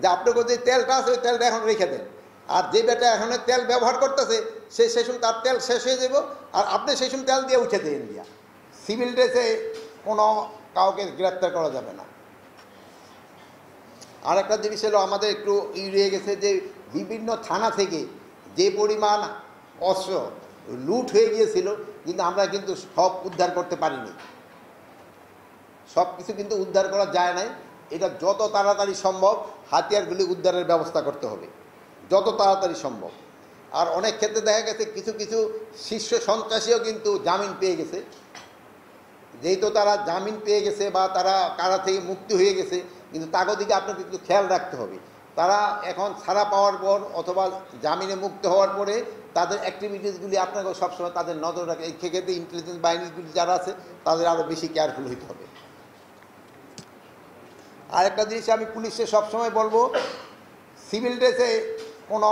যে আপনাকে যে তেলটা আছে ওই তেলটা এখন রেখে দেন, আর যে বেটা এখন তেল ব্যবহার করতেছে সেই সময় তার তেল শেষ হয়ে যাব, আর আপনি সেই সময় তেল দিয়ে উঠে দেন দিয়া। সিভিল ড্রেসে কোনো কাউকে গ্রেপ্তার করা যাবে না। আর একটা জিনিস হলো আমাদের একটু রয়ে গেছে যে বিভিন্ন থানা থেকে যে পরিমাণ অস্ত্র লুট হয়ে গিয়েছিল, কিন্তু আমরা কিন্তু সব উদ্ধার করতে পারিনি, সব কিছু কিন্তু উদ্ধার করা যায় নাই। এটা যত তাড়াতাড়ি সম্ভব হাতিয়ারগুলি উদ্ধারের ব্যবস্থা করতে হবে, যত তাড়াতাড়ি সম্ভব। আর অনেক ক্ষেত্রে দেখা গেছে কিছু কিছু শীর্ষ সন্ত্রাসীও কিন্তু জামিন পেয়ে গেছে। যেহেতু তারা জামিন পেয়ে গেছে বা তারা কারা থেকে মুক্তি হয়ে গেছে, কিন্তু তাকে দিকে আপনাকে একটু খেয়াল রাখতে হবে। তারা এখন ছাড়া পাওয়ার পর অথবা জামিনে মুক্ত হওয়ার পরে তাদের অ্যাক্টিভিটিসগুলি আপনাকে সবসময় তাদের নজর রাখে। এই ক্ষেত্রে ইন্টেলিজেন্স বাহিনীগুলি যারা আছে তাদের আরও বেশি কেয়ারফুল হইতে হবে। আরেকটা জিনিস আমি পুলিশে সবসময় বলবো, সিভিল ড্রেসে কোনো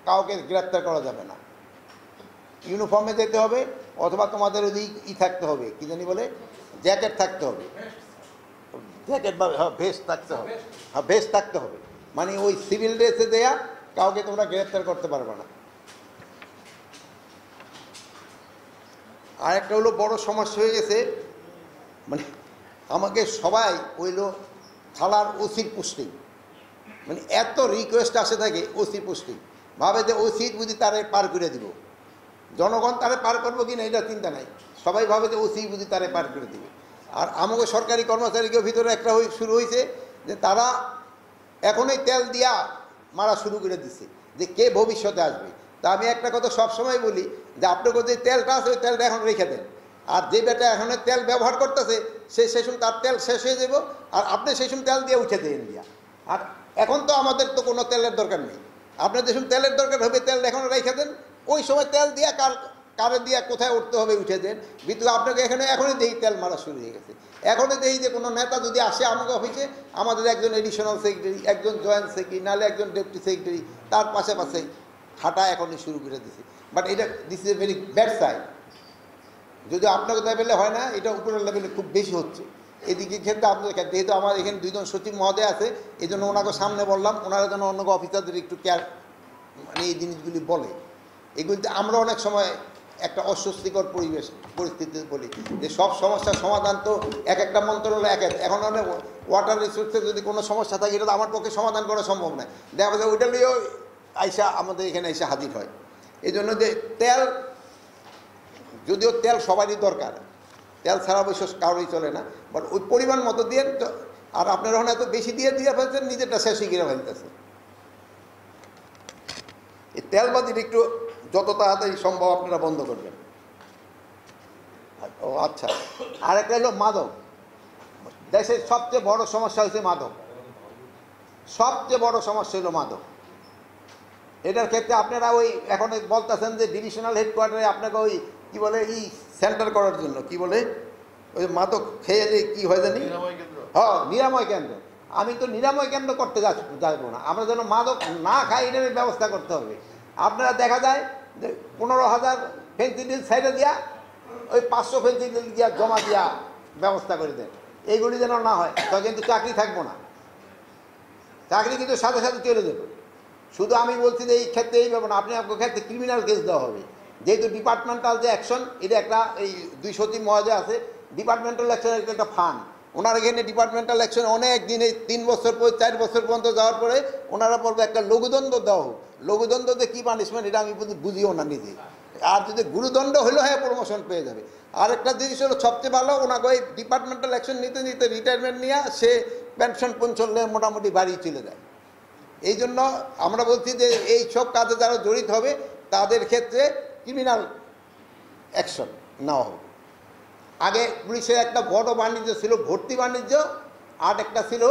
কাউকে গ্রেপ্তার করা যাবে না। ইউনিফর্মে যেতে হবে, অথবা তোমাদের ওই থাকতে হবে, কী জানি বলে, জ্যাকেট থাকতে হবে, জ্যাকেট বা ভেস্ট থাকতে হবে, ভেস্ট থাকতে হবে। মানে ওই সিভিল ড্রেসে দেয়া কাউকে তোমরা গ্রেপ্তার করতে পারবে না। আরেকটা হলো বড় সমস্যা হয়ে গেছে, মানে আমাকে সবাই হইল থানার ওসির পোস্টিং, মানে এত রিকোয়েস্ট আসে থাকে ওসি পোস্টিং, ভাবে যে ওসি বুঝি তারে পার করে দিব। জনগণ তারে পার করবো কি না এটা চিন্তা নাই, সবাই ভাবে যে ওসি বুঝি তারে পার করে দিবে। আর আমাকে সরকারি কর্মচারীকে ভিতরে একটা শুরু হয়েছে যে তারা এখনই তেল দিয়া মারা শুরু করে দিচ্ছে যে কে ভবিষ্যতে আসবে। তা আমি একটা কথা সবসময় বলি যে আপনাকে যে তেলটা আছে ওই তেলটা এখন রেখে দেন, আর যে বেটা এখন তেল ব্যবহার করতেছে সেই সময় তার তেল শেষ হয়ে যাব, আর আপনি সেই সময় তেল দিয়ে উঠে দেন দিয়া। আর এখন তো আমাদের তো কোনো তেলের দরকার নেই, আপনার যে সময় তেলের দরকার হবে তেল এখন রেখে দেন, ওই সময় তেল দিয়া কারে দিয়া কোথায় উঠতে হবে উঠে দেন। কিন্তু আপনাকে এখনই দেখি তেল মারা শুরু হয়ে গেছে। এখনই দেখি যে কোনো নেতা যদি আসে আমাকে অফিসে, আমাদের একজন এডিশনাল সেক্রেটারি, একজন জয়েন্ট সেক্রেটারি, নাহলে একজন ডেপুটি সেক্রেটারি তার পাশে হাঁটা এখনই শুরু করে দিছে। বাট এটা this is a very bad side. যদি আপনাকে লেভেলে হয় না, এটা উপরের লেভেলে খুব বেশি হচ্ছে। এদিকে ক্ষেত্রে আপনাদের ক্ষেত্রে যেহেতু আমার এখানে দুইজন সচিব মহোদয় আছে, এই জন্য ওনাকে সামনে বললাম, ওনারা যেন অন্য অফিসারদের একটু কেয়ার মানে এই জিনিসগুলি বলে। এগুলিতে আমরা অনেক সময় একটা অস্বস্তিকর পরিস্থিতি বলি যে সব সমস্যার সমাধান তো এক একটা মন্ত্রণালয় এখন অনেক ওয়াটার রিসোর্সের যদি কোনো সমস্যা থাকে এটা তো আমার পক্ষে সমাধান করা সম্ভব নয়, দেখা যায় ওইটা নিয়েও আইসা আমাদের এখানে এসে হাজির হয়। এই জন্য যে তেল, যদিও তেল সবারই দরকার, তেল ছাড়া অবশ্য কারোই চলে না, বাট ওই পরিমাণ মতো দিয়ে, আর আপনারা এখন এত বেশি দিয়ে ফেলছেন, নিজেরটা শেষই কিনে ফেলতেছে। এই তেলবাজির একটু যত তাড়াতাড়ি সম্ভব আপনারা বন্ধ করবেন। ও আচ্ছা, আরেকটা হলো মাদক। দেশের সবচেয়ে বড় সমস্যা হচ্ছে মাদক, সবচেয়ে বড় সমস্যা হলো মাদক। এটার ক্ষেত্রে আপনারা ওই এখন বলতেছেন যে ডিভিশনাল হেডকোয়ার্টারে আপনাকে ওই কী বলে সেন্টার করার জন্য, কি বলে ওই মাদক খেয়ে যে কী হয় জানি, হ্যাঁ নিরাময় কেন্দ্র। আমি তো নিরাময় কেন্দ্র করতে যাবো না, আমরা যেন মাদক না খাই এটার ব্যবস্থা করতে হবে। আপনারা দেখা যায় যে 15,000 ফেন্সিডিল সাইডে দিয়া ওই 500 ফেন্সিডিল দিয়া জমা দিয়া ব্যবস্থা করে দেন, এইগুলি যেন না হয়। তো কিন্তু চাকরি থাকবো না, চাকরি কিন্তু সাথে সাথে চলে যাবে। শুধু আমি বলছি যে এই ক্ষেত্রে এই ব্যাপার না, আপনি আপনার ক্ষেত্রে ক্রিমিনাল কেস দেওয়া হবে। যেহেতু ডিপার্টমেন্টাল যে অ্যাকশন, এটা একটা এই 2 সচিব মহোদয় আছে, ডিপার্টমেন্টাল অ্যাকশনের একটা ফান্ড, ওনারা এখানে ডিপার্টমেন্টাল অ্যাকশন অনেক দিন, এই 3 বছর পর 4 বছর পর্যন্ত যাওয়ার পরে ওনারা বলবে একটা লঘুদণ্ড দেওয়া হোক। লঘুদণ্ডতে কী পানিশমেন্ট এটা আমি বুঝিও না নিজে। আর যদি গুরুদণ্ড হলেও হ্যাঁ প্রমোশন পেয়ে যাবে। আর একটা জিনিস হলো সবচেয়ে ভালো, ওনাকে ওই ডিপার্টমেন্টাল অ্যাকশন নিতে নিতে রিটায়ারমেন্ট নিয়ে সে পেনশন নিয়ে মোটামুটি বাড়ি চলে যায়। এই জন্য আমরা বলছি যে এই সব কাজে যারা জড়িত হবে তাদের ক্ষেত্রে ক্রিমিনাল অ্যাকশন নেওয়া হবে। আগে পুলিশের একটা বড় বাণিজ্য ছিল ভর্তি বাণিজ্য, আর একটা ছিল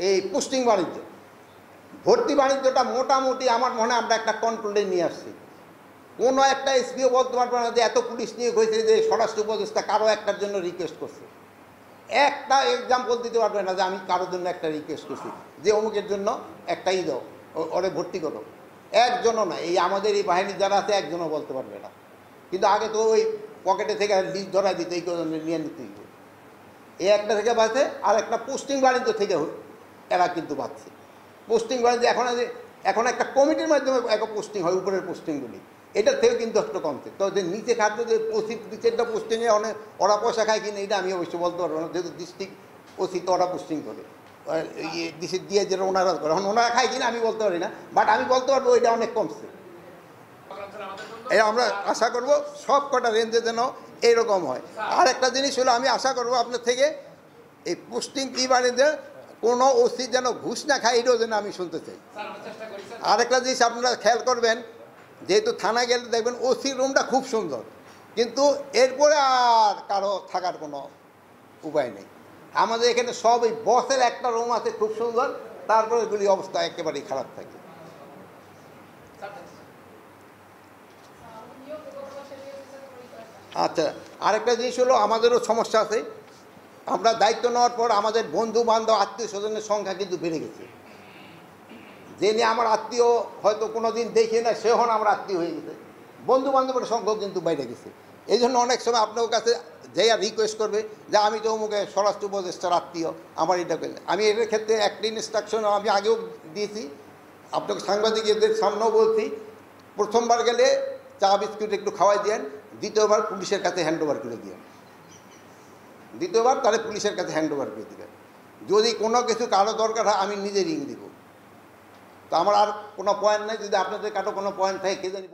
এই পোস্টিং বাণিজ্য। ভর্তি বাণিজ্যটা মোটামুটি আমার মনে হয় আমরা একটা কন্ট্রোলে নিয়ে আসছি। কোনো একটা এসপিও বলতে পারবে না যে এত পুলিশ নিয়ে হয়েছে যে স্বরাষ্ট্র উপদেষ্টা কারো একটার জন্য রিকোয়েস্ট করছে, একটা এক্সাম্পল দিতে পারবে না যে আমি কারোর জন্য একটা রিকোয়েস্ট করছি যে অমুকের জন্য একটাই দাও, ওরে ভর্তি করো। একজনও না, এই আমাদের এই বাহিনীর যারা আছে একজনও বলতে পারবে না। কিন্তু আগে তো ওই পকেটে থেকে লিস্ট ধরাই দিত, এই নিয়ে নিতে হবে। এই একটা থেকে বাঁচে, আর একটা পোস্টিং বাণিজ্য থেকে এরা কিন্তু বাঁচছে। পোস্টিং করেন যে এখন একটা কমিটির মাধ্যমে একটা পোস্টিং হয়, উপরের পোস্টিংগুলি এটার থেকে কিন্তু একটু কমছে। তো যে নিচে খাদ্য যে ওসি 2-4টা পোস্টিংয়ে অনেক ওরা পয়সা খায় কিনা এটা আমি অবশ্যই বলতে পারবো না, যেহেতু ডিস্ট্রিক্ট ওসি তো ওরা পোস্টিং করে ডিস্ট্রিক্ট দিয়ে যেটা ওনারা করে, এখন ওনারা খায় কিনা আমি বলতে পারি না, বাট আমি বলতে পারবো এটা অনেক কমছে। এই আমরা আশা করব সব কটা রেঞ্জে যেন এইরকম হয়। আর একটা জিনিস হলো আমি আশা করব আপনার থেকে এই পোস্টিং কী বাড়িতে কোনো ওসি যেন ঘুষ না খায় এটাও যেন আমি শুনতে চাই। আর একটা জিনিস আপনারা খেয়াল করবেন, যেহেতু থানা গেলে দেখবেন ওসি রুমটা খুব সুন্দর, কিন্তু এরপরে আর কারো থাকার কোনো উপায় নেই। আমাদের এখানে সব এই বসের একটা রুম আছে খুব সুন্দর, তারপরে এগুলি অবস্থা একেবারেই খারাপ থাকে। আচ্ছা, আরেকটা জিনিস হলো আমাদেরও সমস্যা আছে। আমরা দায়িত্ব নেওয়ার পর আমাদের বন্ধু বান্ধব আত্মীয় স্বজনের সংখ্যা কিন্তু বেড়ে গেছে। যে নিয়ে আমার আত্মীয় হয়তো কোনো দিন দেখি না, সে হন আমার আত্মীয় হয়ে গেছে, বন্ধু বান্ধবের সংখ্যাও কিন্তু বেড়ে গেছে। এই জন্য অনেক সময় আপনার কাছে যে আর রিকোয়েস্ট করবে যে আমি তো অমুকে স্বরাষ্ট্র উপদেষ্টার আত্মীয়, আমার এটা করে। আমি এটার ক্ষেত্রে একটা ইনস্ট্রাকশন আমি আগেও দিয়েছি, আপনাকে সাংবাদিকদের সামনেও বলছি, প্রথমবার গেলে চা বিস্কুট একটু খাওয়াই দেন, দ্বিতীয়বার পুলিশের কাছে হ্যান্ড ওভার করে দিন, দ্বিতীয়বার তাহলে পুলিশের কাছে হ্যান্ড ওভার করে দেবেন। যদি কোনো কিছু কারো দরকার হয় আমি নিজে রিং দিব। তো আমার আর কোনো পয়েন্ট নেই, যদি আপনাদের কারো কোনো পয়েন্ট থাকে কে জানি।